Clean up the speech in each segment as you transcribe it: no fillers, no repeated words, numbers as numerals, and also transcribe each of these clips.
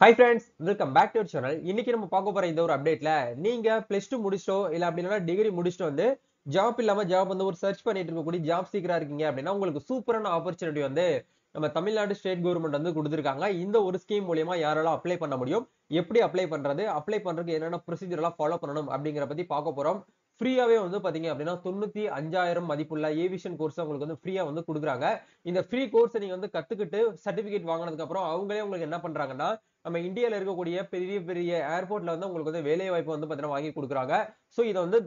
Hi friends, welcome back to our channel. இன்னைக்கு நம்ம பார்க்க போற இந்த ஒரு அப்டேட்ல நீங்க பிளஸ் டூ முடிச்சிட்டோ இல்ல அப்படின்னா டிகிரி முடிச்சிட்டு வந்து ஜாப் இல்லாம ஜாப் வந்து ஒரு சர்ச் பண்ணிட்டு இருக்கக்கூடிய ஜாப் சீக்கரா இருக்கீங்க அப்படின்னா உங்களுக்கு சூப்பரான ஆப்பர்ச்சுனிட்டி வந்து நம்ம தமிழ்நாடு ஸ்டேட் கவர்மெண்ட் வந்து கொடுத்துருக்காங்க. இந்த ஒரு ஸ்கீம் மூலியமா யாரெல்லாம் அப்ளை பண்ண முடியும், எப்படி அப்ளை பண்றது, அப்ளை பண்றதுக்கு என்னென்ன ப்ரொசீஜர் எல்லாம் ஃபாலோ பண்ணணும் அப்படிங்கிற பத்தி பார்க்க போறோம். ஃப்ரீயாவே வந்து பாத்தீங்க அப்படின்னா 95,000 மதிப்புள்ள ஏவியேஷன் கோர்ஸ் உங்களுக்கு வந்து ஃப்ரீயா வந்து கொடுக்குறாங்க. இந்த ஃப்ரீ கோர்ஸ் நீங்க வந்து கத்துக்கிட்டு சர்டிபிகேட் வாங்கினதுக்கு அப்புறம் அவங்களே உங்களுக்கு என்ன பண்றாங்கன்னா நம்ம இந்தியால இருக்கக்கூடிய பெரிய பெரிய ஏர்போர்ட்ல வந்து உங்களுக்கு வந்து வேலை வாய்ப்பு வந்து பாத்தீங்கன்னா வாங்கி கொடுக்குறாங்க. சோ இதை வந்து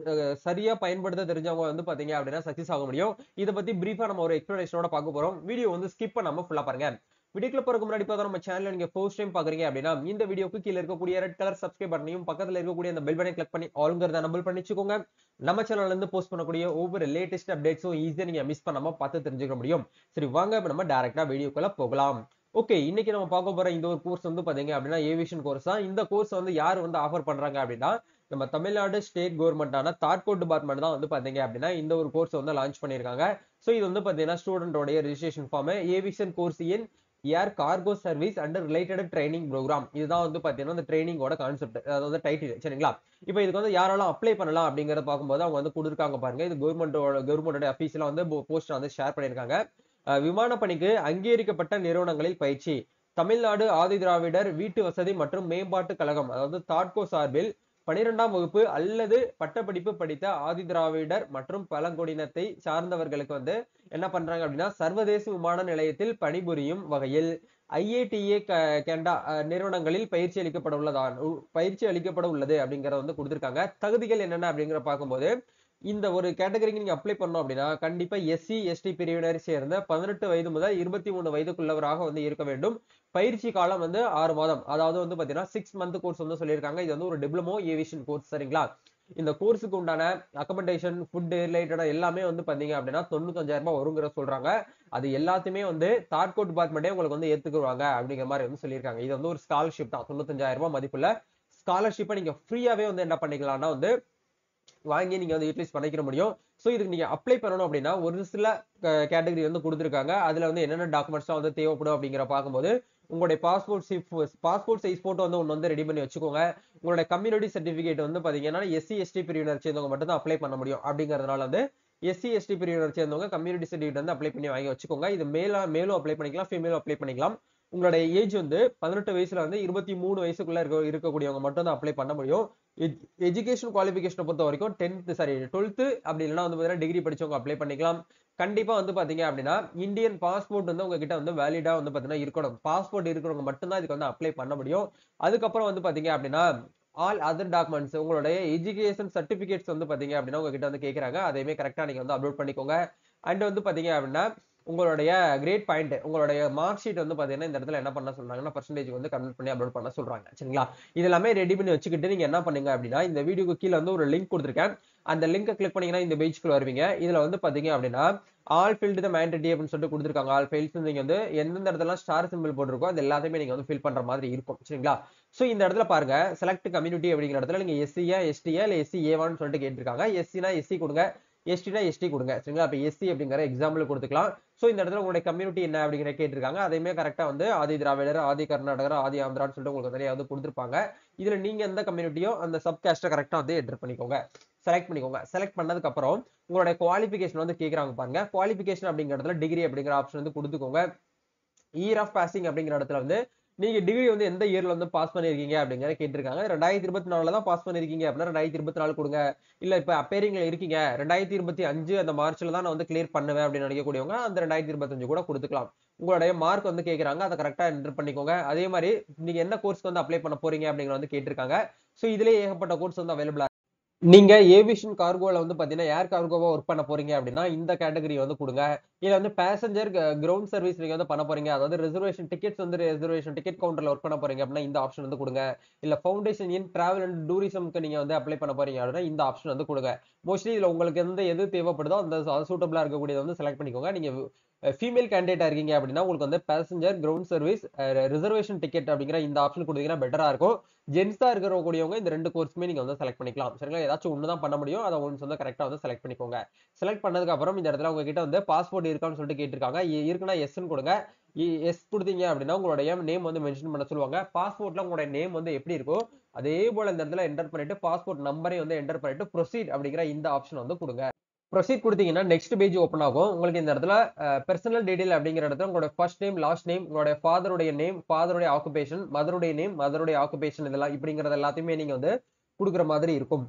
சரியா பயன்படுத்த தெரிஞ்சவங்க வந்து பாத்தீங்க அப்படின்னா சக்சஸ் ஆக முடியும். இதை பத்தி பிரீஃபா நம்ம ஒரு எக்ஸ்பிளனேஷனோட பார்க்க போறோம். வீடியோ வந்து ஸ்கிப் பண்ணாம ஃபுல்லா பாருங்க. வீடியோக்குள்ள போறதுக்கு முன்னாடி பார்த்தா நம்ம சேனல் நீங்க ஃபர்ஸ்ட் டைம் பாக்குறீங்க அப்படின்னா இந்த வீடியோக்கு கீழ இருக்கக்கூடிய ரெட் கலர் சப்ஸ்கிரைப் பட்டனையும் பக்கத்துல இருக்கக்கூடிய அந்த பெல் பட்டனை கிளிக் பண்ணி ஆல்ங்கிறத எனபிள் பண்ணிச்சுக்கோங்க. நம்ம சேனல்ல இருந்து போஸ்ட் பண்ணக்கூடிய ஒவ்வொரு லேட்டஸ்ட் அப்டேட்ஸும் ஈஸியா நீங்க மிஸ் பண்ணாம பார்த்து தெரிஞ்சுக்க முடியும். சரி வாங்க இப்ப நம்ம டைரக்டா வீடியோக்குள்ள போகலாம். ஓகே, இன்னைக்கு நம்ம பார்க்க போற இந்த ஒரு கோர்ஸ் வந்து பாத்தீங்க அப்படின்னா ஏவியேஷன் கோர்ஸ் தான். இந்த கோர்ஸ் வந்து யார் வந்து ஆஃபர் பண்றாங்க அப்படின்னா நம்ம தமிழ்நாடு ஸ்டேட் கவர்மெண்டான தாட்கோ டிபார்ட்மெண்ட் தான் வந்து பாத்தீங்க அப்படின்னா இந்த ஒரு கோர்ஸ் வந்து லான்ச் பண்ணிருக்காங்க. சோ இது வந்து பாத்தீங்கன்னா ஸ்டூடெண்டோட registration form aviation course in air cargo service and related training programme. இதுதான் வந்து பாத்தீங்கன்னா இந்த ட்ரைனிங்கோட கான்செப்ட், அதாவது டைட்டில். சரிங்களா? இப்போ இதுக்கு வந்து யாரெல்லாம் அப்ளை பண்ணலாம் அப்படிங்கறத பார்க்கும்போது அவங்க வந்து கொடுத்துருக்காங்க பாருங்க. இது கவர்மெண்டோட அபிஷியலா வந்து போஸ்ட் வந்து ஷேர் பண்ணிருக்காங்க. விமானப்பணிக்கு அங்கீகரிக்கப்பட்ட நிறுவனங்களில் பயிற்சி. தமிழ்நாடு ஆதிதிராவிடர் வீட்டு வசதி மற்றும் மேம்பாட்டு கழகம், அதாவது தாட்கோ சார்பில் 12ஆம் வகுப்பு அல்லது பட்டப்படிப்பு படித்த ஆதிதிராவிடர் மற்றும் பழங்குடியினத்தை சார்ந்தவர்களுக்கு வந்து என்ன பண்றாங்க அப்படின்னா சர்வதேச விமான நிலையத்தில் பணிபுரியும் வகையில் ஐஏடிஏ கனடா நிறுவனங்களில் பயிற்சி அளிக்கப்பட உள்ளது அப்படிங்கறத வந்து கொடுத்திருக்காங்க. தகுதிகள் என்னென்ன அப்படிங்கிற பார்க்கும்போது இந்த ஒரு கேட்டகரிக்கு நீங்க அப்ளை பண்ணோம் அப்படின்னா கண்டிப்பா எஸ்சி எஸ்டி பிரிவினரை சேர்ந்த 18 வயது முதல் 23 வயதுக்குள்ளவராக வந்து இருக்க வேண்டும். பயிற்சி காலம் வந்து 6 மாதம், அதாவது வந்து பாத்தீங்கன்னா 6 மந்த் கோர்ஸ் வந்து சொல்லியிருக்காங்க. இது வந்து ஒரு டிப்ளமோ ஏவியேஷன் கோர்ஸ். சரிங்களா? இந்த கோர்ஸுக்கு உண்டான அக்கமண்டேஷன் ஃபுட் ரிலேட்டடா எல்லாமே வந்து பாத்தீங்க அப்படின்னா 95,000 ரூபாய் வருங்கிற சொல்றாங்க. அது எல்லாத்தையுமே வந்து தாட்கோ டிபார்ட்மெண்டே உங்களுக்கு வந்து ஏத்துக்குவாங்க அப்படிங்கிற மாதிரி வந்து சொல்லியிருக்காங்க. இது வந்து ஒரு ஸ்காலர்ஷிப் தான். 95,000 ரூபாய் மதிப்புள்ள ஸ்காலர்ஷிப்பை நீங்க ஃப்ரீயாவே வந்து என்ன பண்ணிக்கலாம்னா வந்து வாங்கி நீங்க வந்து யூட்டிலைஸ் பண்ணிக்க முடியும். சோ இதுக்கு நீங்க அப்ளை பண்ணணும் அப்படின்னா ஒரு சில கேட்டகரி வந்து கொடுத்திருக்காங்க. அதுல வந்து என்னென்ன டாக்குமெண்ட்ஸ் வந்து தேவைப்படும் அப்படிங்கிற பார்க்கும்போது உங்களுடைய பாஸ்போர்ட் சைஸ் போட்டோ வந்து ஒன்னு வந்து ரெடி பண்ணி வச்சுக்கோங்க. உங்களுடைய கம்யூனிட்டி சர்டிபிகேட் வந்து பாத்தீங்கன்னா எஸ்சி எஸ்டி பிரிவினர் சேர்ந்தவங்க மட்டும் தான் அப்ளை பண்ண முடியும். அப்படிங்கறதுனால வந்து எஸ்சி எஸ்டி பிரிவினர் சேர்ந்தவங்க கம்யூனிட்டி சர்டிபிகேட் வந்து அப்ளை பண்ணி வாங்கி வச்சுக்கோங்க. இது மேலும் அப்ளை பண்ணிக்கலாம், ஃபீமேலும் அப்ளை பண்ணிக்கலாம். உங்களுடைய ஏஜ் வந்து 18 வயசுல வந்து 23 வயசுக்குள்ள இருக்கக்கூடியவங்க மட்டும் தான் அப்ளை பண்ண முடியும். எஜுகேஷன் குவாலிபிகேஷனை பொறுத்த வரைக்கும் 12th அப்படி இல்லைன்னா வந்து பாத்தீங்கன்னா டிகிரி படிச்சவங்க அப்ளை பண்ணிக்கலாம். கண்டிப்பா வந்து பாத்தீங்க அப்படின்னா இந்தியன் பாஸ்போர்ட் வந்து உங்ககிட்ட வந்து வேலிடா வந்து பாத்தீங்கன்னா இருக்கணும். பாஸ்போர்ட் இருக்கிறவங்க மட்டும்தான் இதுக்கு வந்து அப்ளை பண்ண முடியும். அதுக்கப்புறம் வந்து பாத்தீங்க அப்படின்னா ஆல் அதர் டாக்குமெண்ட்ஸ் உங்களுடைய எஜுகேஷன் சர்டிபிகேட்ஸ் வந்து பாத்தீங்க அப்படின்னா உங்ககிட்ட வந்து கேக்குறாங்க. அதையுமே கரெக்டா நீங்க வந்து அப்லோட் பண்ணிக்கோங்க. அண்ட் வந்து பாத்தீங்க அப்படின்னா உங்களுடைய கிரேட் பாயிண்ட், உங்களுடைய மார்க் ஷீட் வந்து பாத்தீங்கன்னா இந்த இடத்துல என்ன பண்ண சொல்றாங்கன்னா பர்சன்டேஜ் வந்து கன்வெர்ட் பண்ணி அப்லோட் பண்ண சொல்றாங்க. சரிங்களா? இது எல்லாமே ரெடி பண்ணி வச்சுக்கிட்டு நீங்க என்ன பண்ணுங்க அப்படின்னா இந்த வீடியோக்கு கீழ வந்து ஒரு லிங்க் கொடுத்திருக்கேன். அந்த லிங்கை கிளிக் பண்ணீங்கன்னா இந்த பேஜ்க்குள்ள வருவீங்க. இதுல வந்து பாத்தீங்க அப்படின்னா ஆல் ஃபில்ட் த மேண்டேட்டரி அப்படின்னு சொல்லிட்டு கொடுத்திருக்காங்க. ஆல் ஃபைல்ஸ் நீங்க வந்து எந்தெந்த இடத்துல ஸ்டார் சிம்பிள் போட்டிருக்கோ அது எல்லாத்தையுமே நீங்க வந்து ஃபில் பண்ற மாதிரி இருக்கும். சரிங்களா? சோ இந்த இடத்துல பாருங்க செலக்ட் கம்யூனிட்டி அப்படிங்கிற இடத்துல நீங்க எஸ்சியா எஸ்டியா இல்ல எஸ்சி ஏவான்னு சொல்லிட்டு கேட்டிருக்காங்க. எஸ்சினா எஸ்சி கொடுங்க, எஸ்டினா எஸ்டி கொடுங்க. சரிங்களா? இப்ப எஸ்சி அப்படிங்கிற எக்ஸாம்பிள் கொடுத்துக்கலாம். சோ இந்த இடத்துல உங்களுடைய கம்யூனிட்டி என்ன அப்படிங்கிற கேட்டிருக்காங்க. அதையுமே கரெக்டா வந்து ஆதி திராவிடர், ஆதி கர்நாடகர், ஆதி ஆந்திரான்னு சொல்லிட்டு உங்களுக்கு நிறைய வந்து கொடுத்திருப்பாங்க. இதுல நீங்க எந்த கம்யூனிட்டியோ அந்த சப் காஸ்ட கரெக்டா வந்து என்டர் பண்ணிக்கோங்க. செலக்ட் பண்ணிக்கோங்க. செலக்ட் பண்ணதுக்கு அப்புறம் உங்களுடைய குவாலிபிகேஷன் வந்து கேக்குறாங்க பாருங்க. குவாலிபிகேஷன் அப்படிங்கிற இடத்துல டிகிரி அப்படிங்கிற ஆப்ஷன் வந்து கொடுத்துக்கோங்க. இயர் ஆஃப் பாசிங் அப்படிங்கிற இடத்துல வந்து நீங்க டிகிரி வந்து எந்த இயர்ல வந்து பாஸ் பண்ணிருக்கீங்க அப்படிங்கறத கேட்டிருக்காங்க. 2024 தான் பாஸ் பண்ணிருக்கீங்க அப்படின்னா 2024 கொடுங்க. இல்ல இப்ப அப்பேரிங்ல இருக்கீங்க 2025 அந்த மார்ச்ல தான் நான் வந்து கிளியர் பண்ணுவேன் அப்படின்னு நினைக்கக்கூடியவங்க அந்த 2025 கூட கொடுத்துக்கலாம். உங்களுடைய மார்க் வந்து கேக்குறாங்க. அதை கரெக்டா என்டர் பண்ணிக்கோங்க. அதே மாதிரி நீங்க என்ன கோர்ஸ்க்கு வந்து அப்ளை பண்ண போறீங்க அப்படிங்கறத வந்து கேட்டிருக்காங்க. சோ இதுலயே ஏகப்பட்ட கோர்ஸ் வந்து அவைலபிளா நீங்க ஏவியேஷன் கார்கோல வந்து பாத்தீங்கன்னா ஏர் கார்கோவா ஒர்க் பண்ண போறீங்க அப்படின்னா இந்த கேட்டகரி வந்து கொடுங்க. இல்ல வந்து பேசஞ்சர் கிரவுண்ட் சர்வீஸ் நீங்க வந்து பண்ண போறீங்க, அதாவது ரிசர்வேஷன் டிக்கெட் கவுண்டர்ல ஒர்க் பண்ண போறீங்க அப்படின்னா இந்த ஆப்ஷன் வந்து கொடுங்க. இல்ல ஃபவுண்டேஷன் இன் டிராவல் அண்ட் டூரிசம்க்கு நீங்க வந்து அப்ளை பண்ண போறீங்க அப்படின்னா இந்த ஆப்ஷன் வந்து கொடுங்க. மோஸ்ட்லி இதுல உங்களுக்கு எது தேவைப்படுதோ அந்த சூட்டபிளா இருக்கக்கூடியதை வந்து செலக்ட் பண்ணிக்கோங்க. நீங்க ஃபீமேல் கேண்டிடேட்டா இருக்கீங்க அப்படின்னா உங்களுக்கு வந்து passenger ground service reservation ticket அப்படிங்கிற இந்த ஆப்ஷன் கொடுத்தீங்கன்னா பெட்டரா இருக்கும். ஜென்ஸா இருக்கக்கூடியவங்க இந்த ரெண்டு கோர்ஸுமே நீங்க வந்து செலக்ட் பண்ணிக்கலாம். சரிங்களா? ஏதாச்சும் ஒண்ணு தான் பண்ண முடியும். அதை ஒன்ஸ் வந்து கரெக்டா வந்து செலக்ட் பண்ணிக்கோங்க. செலக்ட் பண்ணதுக்கு அப்புறம் இந்த இடத்துல உங்ககிட்ட வந்து பாஸ்போர்ட் பாஸ்போர்ட் இருக்கான்னு சொல்லிட்டு கேட்டிருக்காங்க. இருக்குன்னா எஸ்ன்னு கொடுங்க. எஸ் கொடுத்தீங்க அப்படின்னா உங்களுடைய நேம் வந்து மென்ஷன் பண்ண சொல்லுவாங்க. பாஸ்போர்ட்ல உங்களுடைய நேம் வந்து எப்படி இருக்கோ அதே போல இந்த இடத்துல என்டர் பண்ணிட்டு பாஸ்போர்ட் நம்பரையும் வந்து என்டர் பண்ணிட்டு ப்ரொசீட் அப்படிங்கிற இந்த ஆப்ஷன் வந்து கொடுங்க. ப்ரொசீட் குடுத்தீங்கன்னா நெக்ஸ்ட் பேஜ் ஓப்பன் ஆகும். உங்களுக்கு இந்த இடத்துல பெர்சனல் டீடைல் அப்படிங்கிற இடத்துல உங்களோட ஃபர்ஸ்ட் நேம், லாஸ்ட் நேம், உங்களுடைய ஃபாதருடைய நேம், ஃபாதருடைய ஆக்குபேஷன், மதருடைய நேம், மதருடைய ஆக்குபேஷன் இதெல்லாம் இப்படிங்கிறது எல்லாத்தையுமே நீங்க வந்து குடுக்குற மாதிரி இருக்கும்.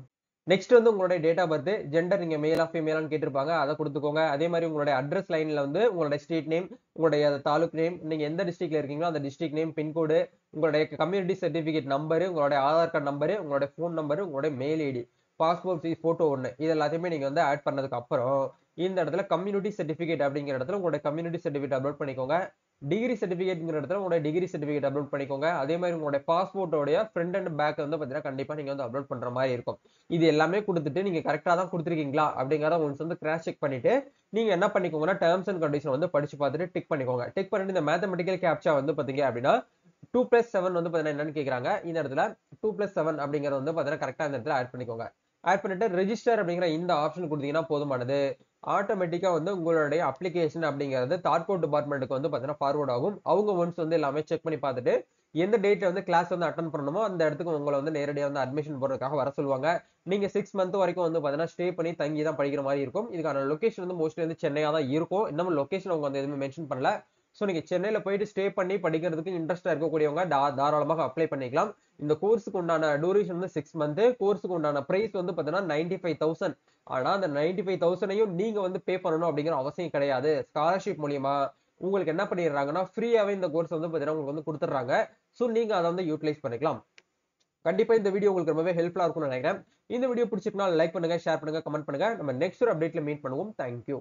நெக்ஸ்ட் வந்து உங்களுடைய டேட் ஆஃப் பர்த், ஜெண்டர் நீங்க மேலா ஃபீமேலான்னு கேட்டிருப்பாங்க. அதை கொடுத்துக்கோங்க. அதே மாதிரி உங்களுடைய அட்ரஸ் லைன்ல வந்து உங்களுடைய ஸ்ட்ரீட் நேம், உங்களுடைய தாலுக் நேம், நீங்க எந்த டிஸ்ட்ரிக்ட்ல இருக்கீங்களோ அந்த டிஸ்ட்ரிக்ட் நேம், பின்கோடு, உங்களுடைய கம்யூனிட்டி சர்டிபிகேட் நம்பரு, உங்களுடைய ஆதார் கார்டு நம்பரு, உங்களுடைய ஃபோன் நம்பரு, உங்களுடைய mail ID, passport size photo ஒண்ணு இது எல்லாத்தையுமே நீங்க வந்து ஆட் பண்ணதுக்கு அப்புறம் இந்த இடத்துல கம்யூனிட்டி சர்டிபிகேட் அப்படிங்கிற இடத்துல உங்களுடைய கம்யூனிட்டி சர்டிபிகேட் அப்லோட் பண்ணிக்கோங்க. டிகிரி சர்டிபிகேட்ங்கிற இடத்துல உங்களுடைய டிகிரி சர்டிபிகேட் அப்லோட் பண்ணிக்கோங்க. அதே மாதிரி உங்களுடைய பாஸ்போர்ட்டோட ஃப்ரண்ட் அண்ட் பேக் வந்து பாத்தீங்கன்னா கண்டிப்பா நீங்க வந்து அப்லோட் பண்ற மாதிரி இருக்கும். இது எல்லாமே கொடுத்துட்டு நீங்க கரெக்டா தான் கொடுத்துருக்கீங்களா அப்படிங்கறத உங்களுக்கு வந்து கிராஸ் செக் பண்ணிட்டு நீங்க என்ன பண்ணிக்கோங்கன்னா டேர்ம்ஸ் அண்ட் கண்டிஷன் வந்து படிச்சு பார்த்துட்டு டிக் பண்ணிக்கோங்க. டிக் பண்ணிட்டு இந்த மேத்தமெட்டிக்கல் கேப்சா வந்து பாத்தீங்க அப்படின்னா 2+7 வந்து பாத்தீங்கன்னா என்னன்னு கேக்குறாங்க. இந்த இடத்துல 2+7 அப்படிங்கறது வந்து பாத்தீங்கன்னா கரெக்டா இந்த இடத்துல ஆட் பண்ணிக்கோங்க. ஆட் பண்ணிட்டு ரெஜிஸ்டர் அப்படிங்கிற இந்த ஆப்ஷன் கொடுத்தீங்கன்னா போதுமானது. ஆட்டோமேட்டிக்கா வந்து உங்களுடைய அப்ளிகேஷன் அப்படிங்கிறது தாட்கோ டிபார்ட்மெண்ட்டுக்கு வந்து பாத்தீங்கன்னா ஃபார்வர்ட் ஆகும். அவங்க ஒன்ஸ் வந்து எல்லாமே செக் பண்ணி பார்த்துட்டு எந்த டேட்ல வந்து கிளாஸ் வந்து அட்டன் பண்ணணுமோ அந்த இடத்துக்கு உங்களை வந்து நேரடியாக வந்து அட்மிஷன் போடுறதுக்காக வர சொல்லுவாங்க. நீங்க 6 மந்த் வரைக்கும் வந்து பாத்தீங்கன்னா ஸ்டே பண்ணி தங்கி தான் படிக்கிற மாதிரி இருக்கும். இதுக்கான லொகேஷன் வந்து மோஸ்ட்லி வந்து சென்னையா தான் இருக்கும். இன்னும் லொகேஷன் அவங்க வந்து எதுவுமே மென்ஷன் பண்ணல. சோ நீங்க சென்னையில போயிட்டு ஸ்டே பண்ணி படிக்கிறதுக்கு இன்ட்ரெஸ்டா இருக்கக்கூடியவங்க தாராளமாக அப்ளை பண்ணிக்கலாம். இந்த கோர்ஸுக்கு உண்டான டியூரேஷன் வந்து 6 மந்த். கோர்ஸுக்கு உண்டான பிரைஸ் வந்து பாத்தீங்கன்னா 95,000. ஆனா அந்த 95,000ஐயும் நீங்க வந்து பே பண்ணணும் அப்படிங்கிற அவசியம் கிடையாது. ஸ்காலர்ஷிப் மூலியமா உங்களுக்கு என்ன பண்ணிடுறாங்கன்னா ஃப்ரீயாவே இந்த கோர்ஸ் வந்து பாத்தீங்கன்னா உங்களுக்கு வந்து கொடுத்துட்றாங்க. சோ நீங்க அதை வந்து யூட்டிலைஸ் பண்ணிக்கலாம். கண்டிப்பா இந்த வீடியோ உங்களுக்கு ரொம்பவே ஹெல்ப்ஃபுல்லா இருக்கும்னு நினைக்கிறேன். இந்த வீடியோ பிடிச்சிருந்தா லைக் பண்ணுங்க, ஷேர் பண்ணுங்க, கமெண்ட் பண்ணுங்க. நம்ம நெக்ஸ்ட் ஒரு அப்டேட்ல மீட் பண்ணுவோம். தேங்க்யூ.